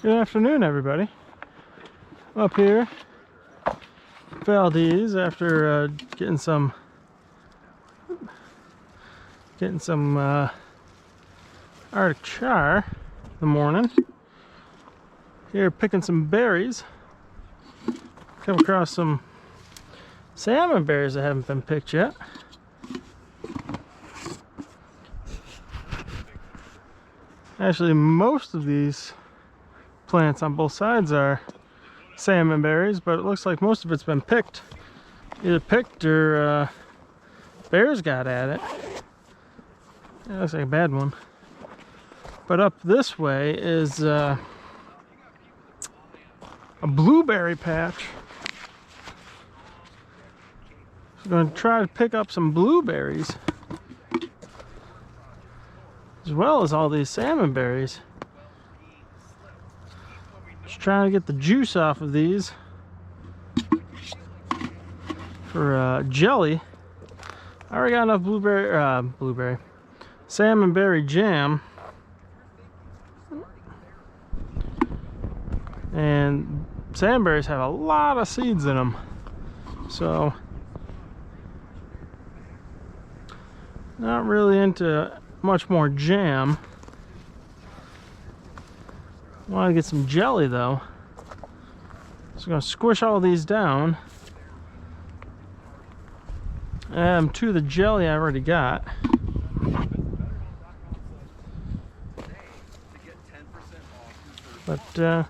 Good afternoon, everybody. I'm up here, Valdez, after getting some Arctic char in the morning. Here picking some berries. Come across some salmon berries that haven't been picked yet. Actually, most of these plants on both sides are salmon berries, but it looks like most of it's been picked. Either picked or bears got at it. That looks like a bad one. But up this way is a blueberry patch. So I'm going to try to pick up some blueberries, as well as all these salmon berries. Just trying to get the juice off of these for jelly. I already got enough salmon berry jam, and salmon berries have a lot of seeds in them, so not really into much more jam. I want to get some jelly though, so I'm going to squish all these down, add them to the jelly I already got. But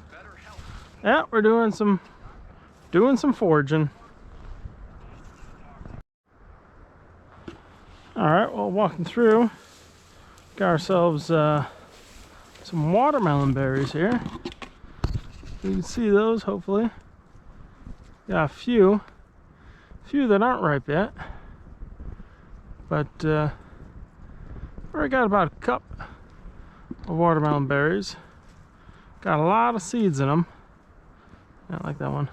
yeah, we're doing some foraging. All right, well, walking through, got ourselves some watermelon berries here. You can see those, hopefully. Got a few that aren't ripe yet, but already got about a cup of watermelon berries. Got a lot of seeds in them. I like that one.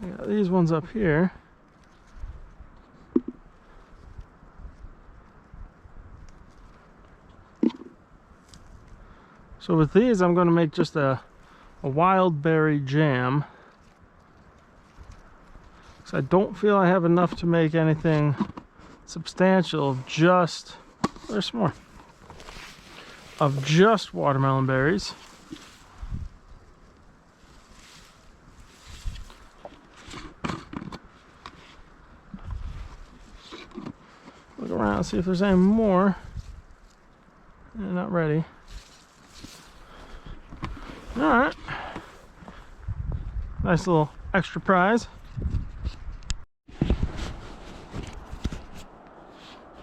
I got these ones up here. So with these, I'm going to make just a wild berry jam. So I don't feel I have enough to make anything substantial of just, there's some more, of just watermelon berries. Look around, see if there's any more. They're not ready. Alright. Nice little extra prize.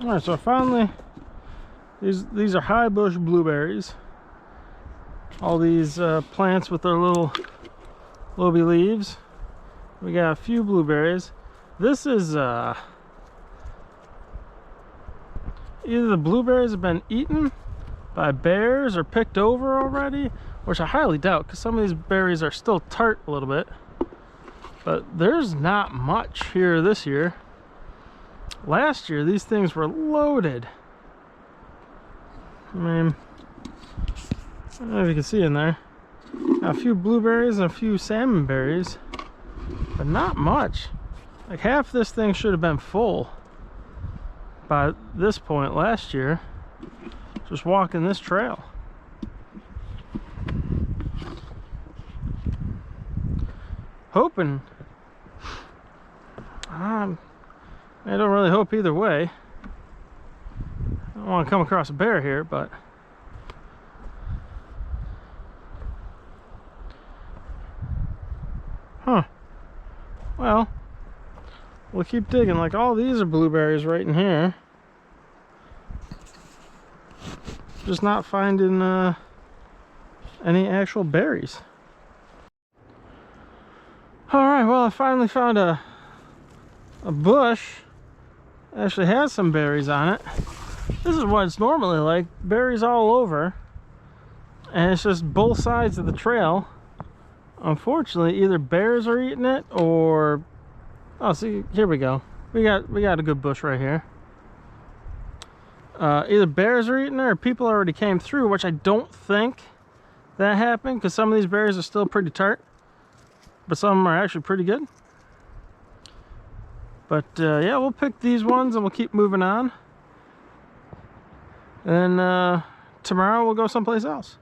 Alright, so finally, these are high bush blueberries. All these plants with their little lobey leaves. We got a few blueberries. This is either the blueberries have been eaten by bears or picked over already, which I highly doubt, because some of these berries are still tart a little bit. But there's not much here this year. Last year, these things were loaded. I mean, I don't know if you can see in there. Got a few blueberries and a few salmon berries, but not much. Like half this thing should have been full by this point last year, just walking this trail. Hoping, I don't really hope either way. I don't want to come across a bear here, but well, we'll keep digging. Like, all these are blueberries right in here. Just not finding any actual berries. Alright, well, I finally found a bush that actually has some berries on it. This is what it's normally like, berries all over, and it's just both sides of the trail. Unfortunately, either bears are eating it or, oh, see, here we go. We got a good bush right here. either bears are eating it or people already came through, which I don't think that happened because some of these berries are still pretty tart, but some of them are actually pretty good. But yeah, we'll pick these ones and we'll keep moving on. And tomorrow we'll go someplace else.